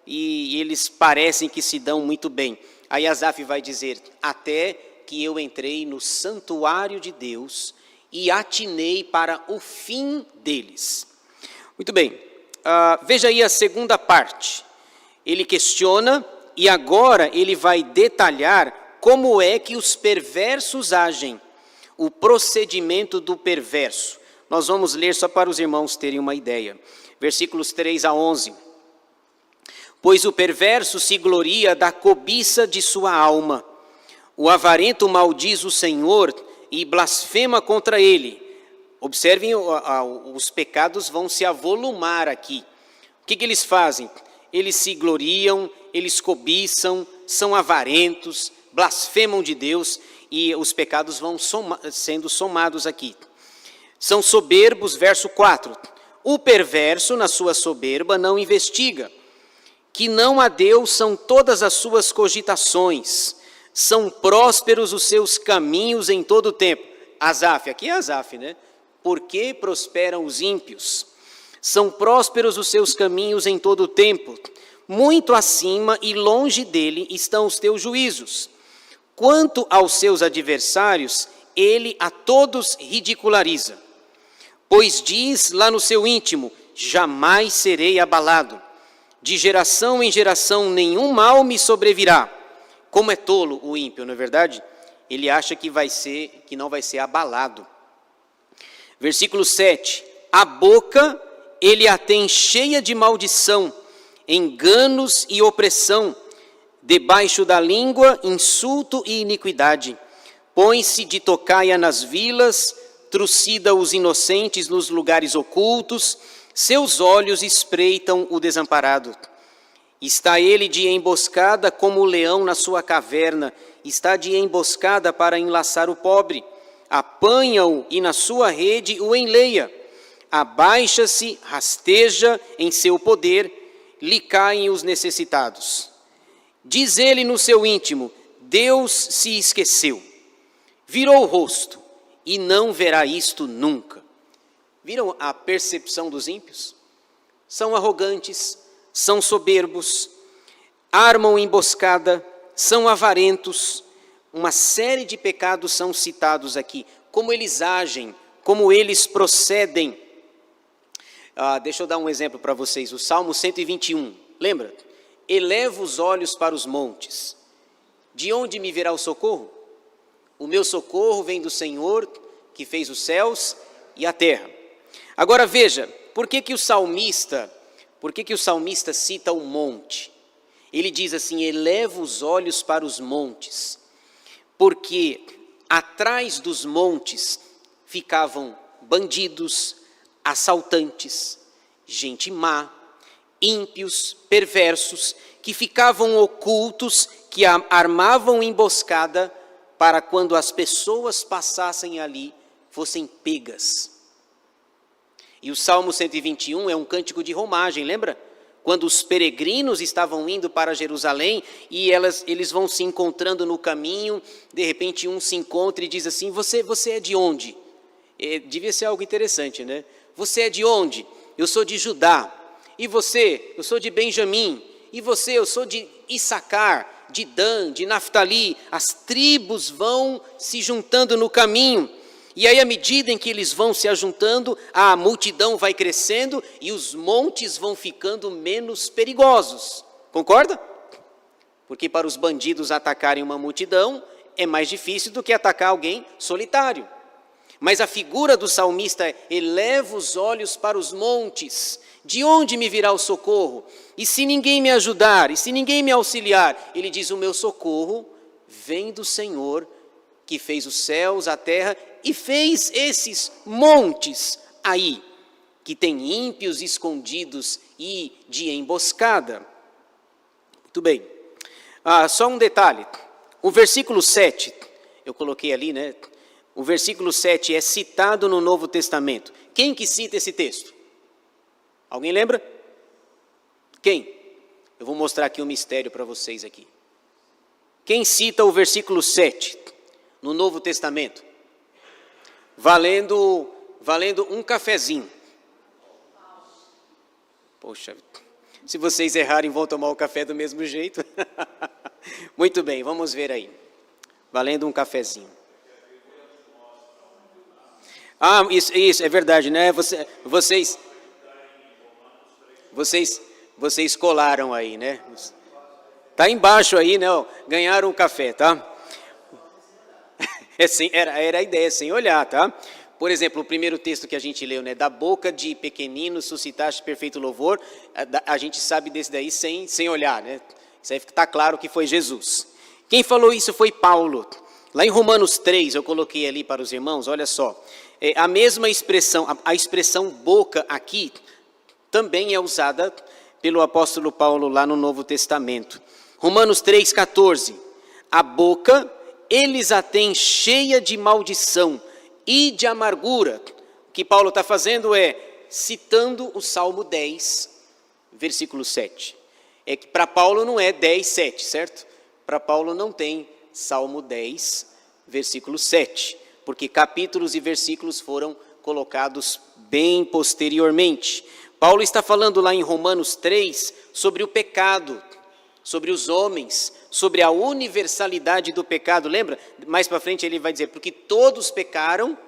e eles parecem que se dão muito bem. Aí Asaf vai dizer: até que eu entrei no santuário de Deus e atinei para o fim deles. Muito bem, veja aí a segunda parte. Ele questiona e agora ele vai detalhar como é que os perversos agem, o procedimento do perverso. Nós vamos ler só para os irmãos terem uma ideia. Versículos 3 a 11. Pois o perverso se gloria da cobiça de sua alma. O avarento maldiz o Senhor e blasfema contra ele. Observem, os pecados vão se avolumar aqui. O que eles fazem? Eles se gloriam, eles cobiçam, são avarentos, blasfemam de Deus, e os pecados vão sendo somados aqui. São soberbos, verso 4. O perverso, na sua soberba, não investiga. Que não a Deus são todas as suas cogitações. São prósperos os seus caminhos em todo o tempo. Asaf, aqui é Asaf, né? Por que prosperam os ímpios? São prósperos os seus caminhos em todo o tempo. Muito acima e longe dele estão os teus juízos. Quanto aos seus adversários, ele a todos ridiculariza. Pois diz lá no seu íntimo: jamais serei abalado. De geração em geração nenhum mal me sobrevirá. Como é tolo o ímpio, não é verdade? Ele acha que não vai ser abalado. Versículo 7. A boca ele a tem cheia de maldição, enganos e opressão. Debaixo da língua, insulto e iniquidade. Põe-se de tocaia nas vilas, trucida os inocentes nos lugares ocultos, seus olhos espreitam o desamparado. Está ele de emboscada como o leão na sua caverna, está de emboscada para enlaçar o pobre. Apanha-o e na sua rede o enleia. Abaixa-se, rasteja em seu poder, lhe caem os necessitados. Diz ele no seu íntimo: Deus se esqueceu. Virou o rosto e não verá isto nunca. Viram a percepção dos ímpios? São arrogantes, são soberbos, armam emboscada, são avarentos. Uma série de pecados são citados aqui. Como eles agem, como eles procedem. Deixa eu dar um exemplo para vocês. O Salmo 121, lembra? Eleva os olhos para os montes. De onde me virá o socorro? O meu socorro vem do Senhor, que fez os céus e a terra. Agora veja, por que o salmista cita o monte? Ele diz assim: eleva os olhos para os montes. Porque atrás dos montes ficavam bandidos, assaltantes, gente má, ímpios, perversos, que ficavam ocultos, que armavam emboscada para quando as pessoas passassem ali, fossem pegas. E o Salmo 121 é um cântico de romagem, lembra? Quando os peregrinos estavam indo para Jerusalém e eles vão se encontrando no caminho, de repente um se encontra e diz assim: você é de onde? Devia ser algo interessante, né? Você é de onde? Eu sou de Judá. E você? Eu sou de Benjamim. E você? Eu sou de Issacar. de Dan, de Naftali, as tribos vão se juntando no caminho. E aí, à medida em que eles vão se ajuntando, a multidão vai crescendo e os montes vão ficando menos perigosos. Concorda? Porque para os bandidos atacarem uma multidão é mais difícil do que atacar alguém solitário. Mas a figura do salmista é: eleva os olhos para os montes, de onde me virá o socorro? E se ninguém me ajudar, e se ninguém me auxiliar? Ele diz: o meu socorro vem do Senhor, que fez os céus, a terra, e fez esses montes aí, que tem ímpios escondidos e de emboscada. Muito bem. Só um detalhe. O versículo 7, eu coloquei ali, né? O versículo 7 é citado no Novo Testamento. Quem que cita esse texto? Alguém lembra? Quem? Eu vou mostrar aqui um mistério para vocês aqui. Quem cita o versículo 7 no Novo Testamento? Valendo um cafezinho. Poxa, se vocês errarem, vão tomar o café do mesmo jeito. Muito bem, vamos ver aí. Valendo um cafezinho. Isso é verdade, né? Vocês colaram aí, né? Tá embaixo aí, né? Ganharam o café, tá? Era a ideia, sem olhar, tá? Por exemplo, o primeiro texto que a gente leu, né? Da boca de pequeninos suscitaste perfeito louvor. A gente sabe desse daí sem olhar, né? Isso aí está claro que foi Jesus. Quem falou isso foi Paulo. Lá em Romanos 3, eu coloquei ali para os irmãos, olha só. A mesma expressão, a expressão boca aqui, também é usada pelo apóstolo Paulo lá no Novo Testamento. Romanos 3,14. A boca, eles a têm cheia de maldição e de amargura. O que Paulo está fazendo é citando o Salmo 10, versículo 7. É que para Paulo não é 10, 7, certo? Para Paulo não tem Salmo 10, versículo 7. Porque capítulos e versículos foram colocados bem posteriormente. Paulo está falando lá em Romanos 3 sobre o pecado, sobre os homens, sobre a universalidade do pecado. Lembra? Mais para frente ele vai dizer: porque todos pecaram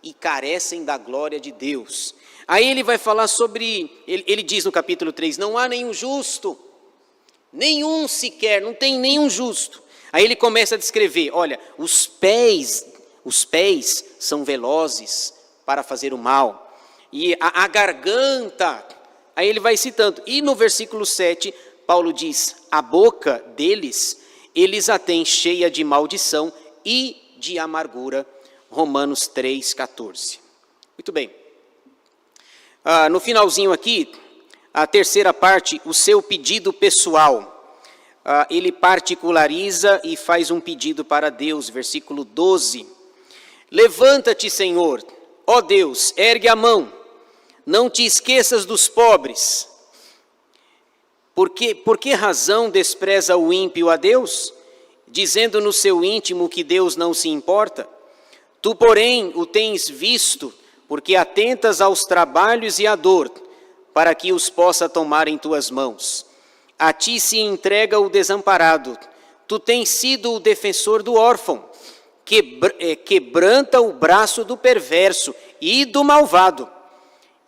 e carecem da glória de Deus. Aí ele vai falar sobre, ele diz no capítulo 3, não há nenhum justo, nenhum sequer, não tem nenhum justo. Aí ele começa a descrever, olha, os pés são velozes para fazer o mal, e a garganta, aí ele vai citando, e no versículo 7, Paulo diz, a boca deles, eles a têm cheia de maldição e de amargura, Romanos 3,14. Muito bem. No finalzinho aqui, a terceira parte, o seu pedido pessoal. Ele particulariza e faz um pedido para Deus, versículo 12. Levanta-te, Senhor, ó Deus, ergue a mão, não te esqueças dos pobres. Por que razão despreza o ímpio a Deus, dizendo no seu íntimo que Deus não se importa? Tu, porém, o tens visto, porque atentas aos trabalhos e à dor, para que os possa tomar em tuas mãos. A ti se entrega o desamparado, tu tens sido o defensor do órfão, quebranta o braço do perverso e do malvado,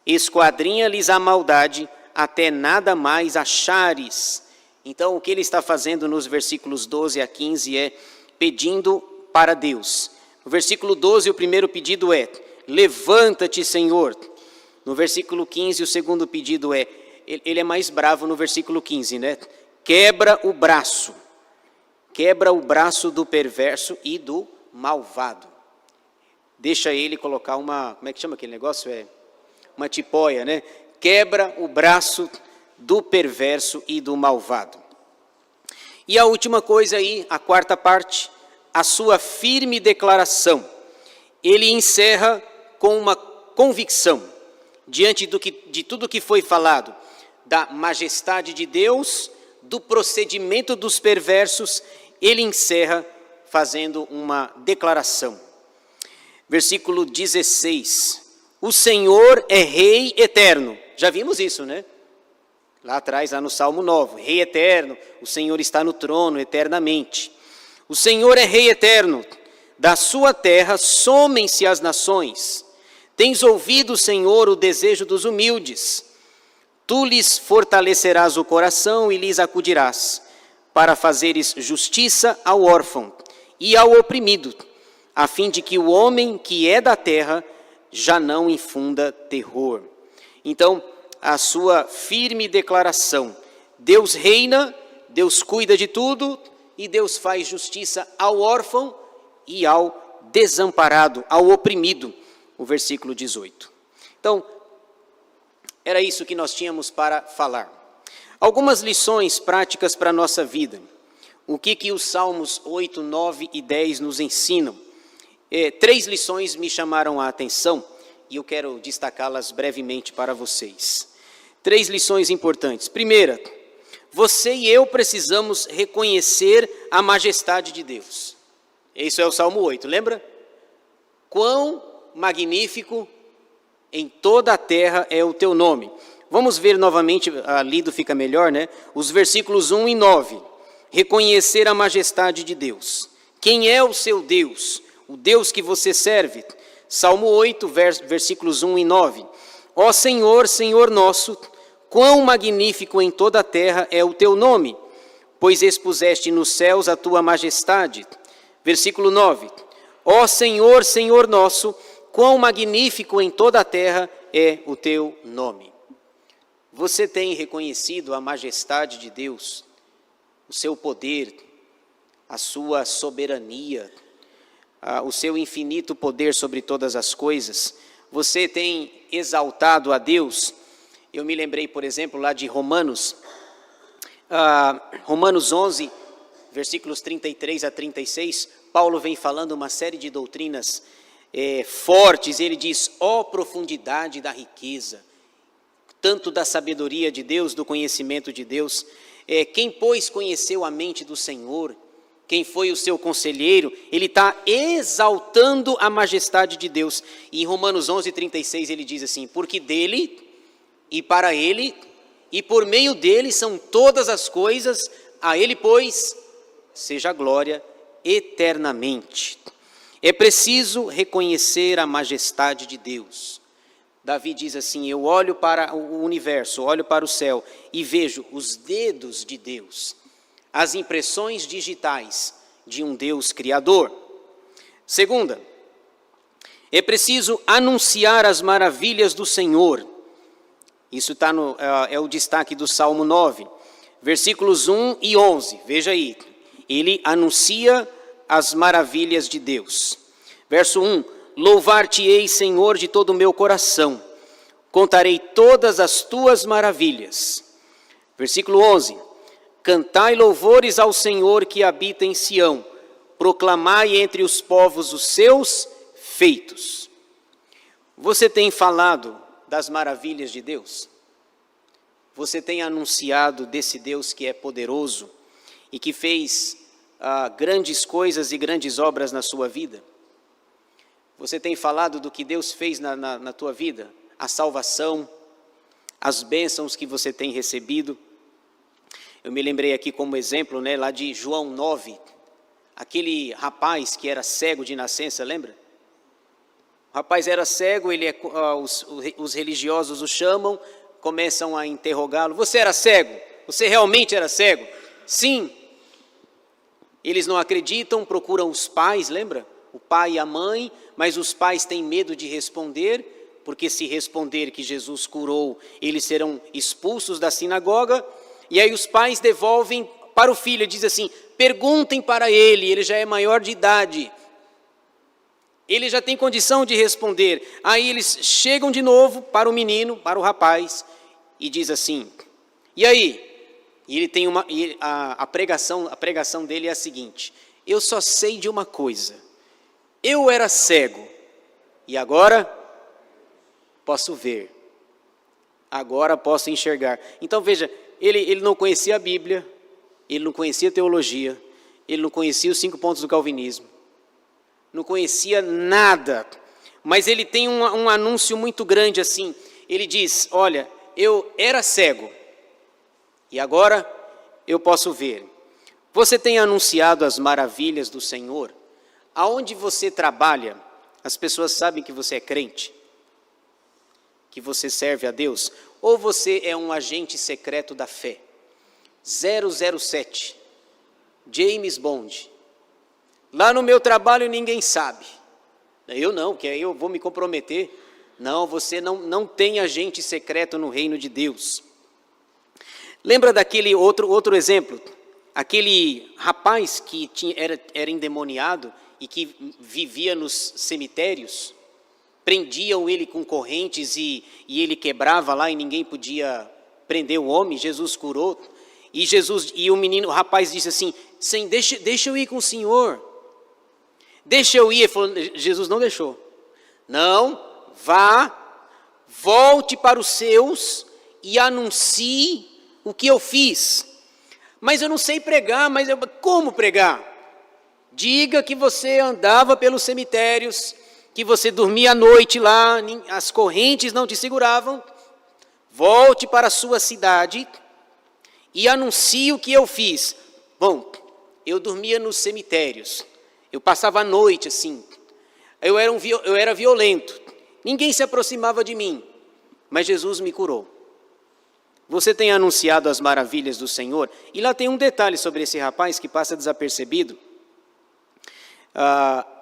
esquadrinha-lhes a maldade, até nada mais achares. Então, o que ele está fazendo nos versículos 12 a 15 é pedindo para Deus. No versículo 12, o primeiro pedido é, levanta-te, Senhor. No versículo 15, o segundo pedido é, ele é mais bravo no versículo 15, né? Quebra o braço do perverso e do malvado. Deixa ele colocar como é que chama aquele negócio? Uma tipóia, né? Quebra o braço do perverso e do malvado. E a última coisa aí, a quarta parte, a sua firme declaração. Ele encerra com uma convicção, diante de tudo que foi falado, da majestade de Deus, do procedimento dos perversos, ele encerra fazendo uma declaração. Versículo 16. O Senhor é Rei eterno. Já vimos isso, né? lá atrás, lá no Salmo 9, Rei eterno, o Senhor está no trono eternamente. O Senhor é Rei eterno, da sua terra somem-se as nações. Tens ouvido, Senhor, o desejo dos humildes. Tu lhes fortalecerás o coração e lhes acudirás, para fazeres justiça ao órfão e ao oprimido, a fim de que o homem que é da terra já não infunda terror. Então, a sua firme declaração: Deus reina, Deus cuida de tudo e Deus faz justiça ao órfão e ao desamparado, ao oprimido. O versículo 18. Então, era isso que nós tínhamos para falar. Algumas lições práticas para a nossa vida. O que os Salmos 8, 9 e 10 nos ensinam? 3 lições me chamaram a atenção e eu quero destacá-las brevemente para vocês. 3 lições importantes. Primeira, você e eu precisamos reconhecer a majestade de Deus. Isso é o Salmo 8, lembra? Quão magnífico em toda a terra é o teu nome. Vamos ver novamente, lido fica melhor, né? Os versículos 1 e 9. Reconhecer a majestade de Deus. Quem é o seu Deus? O Deus que você serve. Salmo 8, versículos 1 e 9. Ó Senhor, Senhor nosso, quão magnífico em toda a terra é o teu nome, pois expuseste nos céus a tua majestade. Versículo 9. Ó Senhor, Senhor nosso, quão magnífico em toda a terra é o teu nome. Você tem reconhecido a majestade de Deus, o seu poder, a sua soberania, o seu infinito poder sobre todas as coisas? Você tem exaltado a Deus? Eu me lembrei, por exemplo, lá de Romanos 11, versículos 33 a 36, Paulo vem falando uma série de doutrinas fortes. Ele diz: ó profundidade da riqueza, tanto da sabedoria de Deus, do conhecimento de Deus. Quem, pois, conheceu a mente do Senhor? Quem foi o seu conselheiro? Ele está exaltando a majestade de Deus. E em Romanos 11, 36 ele diz assim: porque dele, e para ele, e por meio dele são todas as coisas, a ele, pois, seja a glória eternamente. É preciso reconhecer a majestade de Deus. Davi diz assim: eu olho para o universo, olho para o céu e vejo os dedos de Deus, as impressões digitais de um Deus criador. Segunda, é preciso anunciar as maravilhas do Senhor. Isso é o destaque do Salmo 9, versículos 1 e 11, veja aí. Ele anuncia as maravilhas de Deus. Verso 1, louvar-te-ei, Senhor, de todo o meu coração, contarei todas as tuas maravilhas. Versículo 11, cantai louvores ao Senhor que habita em Sião, proclamai entre os povos os seus feitos. Você tem falado das maravilhas de Deus? Você tem anunciado desse Deus que é poderoso e que fez grandes coisas e grandes obras na sua vida? Você tem falado do que Deus fez na tua vida? A salvação, as bênçãos que você tem recebido. Eu me lembrei aqui como exemplo, lá de João 9, aquele rapaz que era cego de nascença, lembra? O rapaz era cego, os religiosos o chamam, começam a interrogá-lo: você era cego? Você realmente era cego? Sim. Eles não acreditam, procuram os pais, lembra? O pai e a mãe, mas os pais têm medo de responder, porque se responder que Jesus curou, eles serão expulsos da sinagoga. E aí os pais devolvem para o filho, diz assim: perguntem para ele já é maior de idade, ele já tem condição de responder. Aí eles chegam de novo para o menino, para o rapaz, e diz assim: e aí? E ele tem a pregação dele é a seguinte: eu só sei de uma coisa, eu era cego, e agora posso ver, agora posso enxergar. Então veja, ele não conhecia a Bíblia, ele não conhecia teologia, ele não conhecia os 5 pontos do calvinismo, não conhecia nada, mas ele tem um anúncio muito grande assim. Ele diz: olha, eu era cego, E agora eu posso ver. Você tem anunciado as maravilhas do Senhor? Aonde você trabalha, as pessoas sabem que você é crente? Que você serve a Deus? Ou você é um agente secreto da fé? 007, James Bond. Lá no meu trabalho ninguém sabe. Eu não, que aí eu vou me comprometer. Não, você não tem agente secreto no reino de Deus. Lembra daquele outro exemplo? Aquele rapaz que era endemoniado e que vivia nos cemitérios, prendiam ele com correntes e ele quebrava lá e ninguém podia prender o homem. Jesus curou. E o rapaz disse assim: deixa eu ir com o Senhor. Deixa eu ir. Ele falou, Jesus não deixou. Não, vá, volte para os seus e anuncie o que eu fiz. Mas eu não sei pregar, como pregar? Diga que você andava pelos cemitérios, que você dormia à noite lá, as correntes não te seguravam. Volte para a sua cidade e anuncie o que eu fiz. Bom, eu dormia nos cemitérios, eu passava a noite assim, eu era violento, ninguém se aproximava de mim, mas Jesus me curou. Você tem anunciado as maravilhas do Senhor? E lá tem um detalhe sobre esse rapaz que passa desapercebido.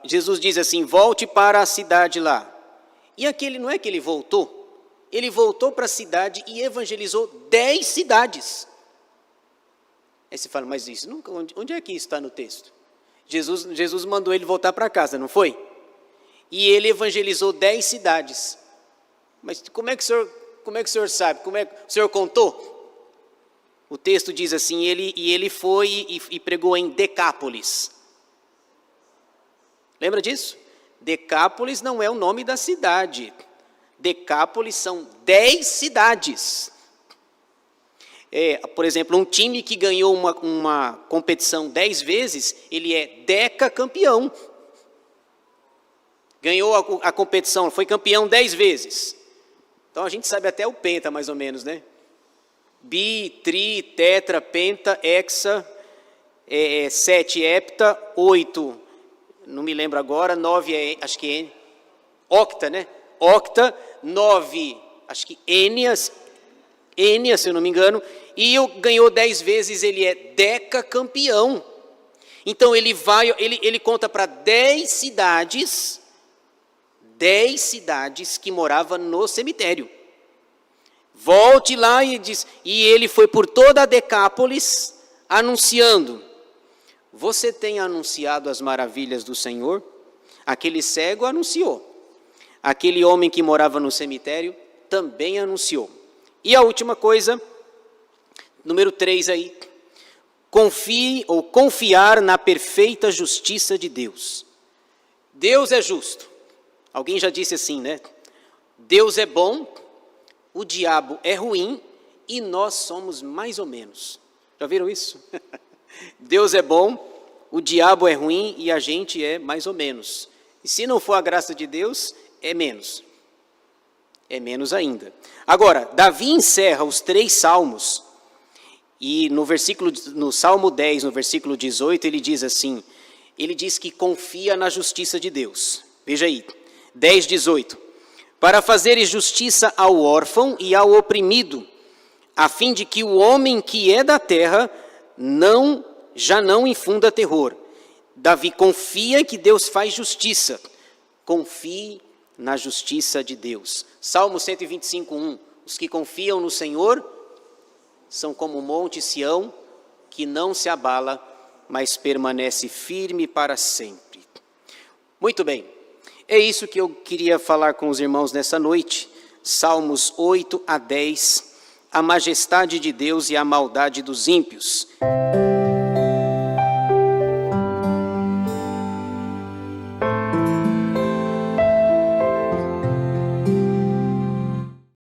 Jesus diz assim: volte para a cidade lá. E aquele, não é que ele voltou? Ele voltou para a cidade e evangelizou 10 cidades. Aí você fala, mas isso, onde é que isso está no texto? Jesus mandou ele voltar para casa, não foi? E ele evangelizou 10 cidades. Mas como é que o senhor sabe? O senhor contou? O texto diz assim, ele foi e pregou em Decápolis. Lembra disso? Decápolis não é o nome da cidade. Decápolis são 10 cidades. Por exemplo, um time que ganhou uma competição 10 vezes, ele é decacampeão. Ganhou a competição, foi campeão 10 vezes. Então a gente sabe até o penta, mais ou menos, né? Bi, tri, tetra, penta, hexa, 7 hepta, 8, não me lembro agora, 9 acho que é octa, né? Octa, 9, acho que ênia, se eu não me engano, e ganhou 10 vezes, ele é decacampeão. Então ele conta para 10 cidades que moravam no cemitério. Volte lá e diz, e ele foi por toda a Decápolis anunciando. Você tem anunciado as maravilhas do Senhor? Aquele cego anunciou. Aquele homem que morava no cemitério também anunciou. E a última coisa, número 3 aí, confiar na perfeita justiça de Deus. Deus é justo. Alguém já disse assim, né? Deus é bom, o diabo é ruim e nós somos mais ou menos. Já viram isso? Deus é bom, o diabo é ruim e a gente é mais ou menos. E se não for a graça de Deus, é menos. É menos ainda. Agora, Davi encerra os 3 salmos e no Salmo 10, no versículo 18, ele diz assim, ele diz que confia na justiça de Deus. Veja aí, 10, 18. Para fazeres justiça ao órfão e ao oprimido, a fim de que o homem que é da terra já não infunda terror. Davi confia que Deus faz justiça. Confie na justiça de Deus. Salmo 125, 1. Os que confiam no Senhor são como o monte Sião, que não se abala, mas permanece firme para sempre. Muito bem. É isso que eu queria falar com os irmãos nessa noite. Salmos 8 a 10. A majestade de Deus e a maldade dos ímpios.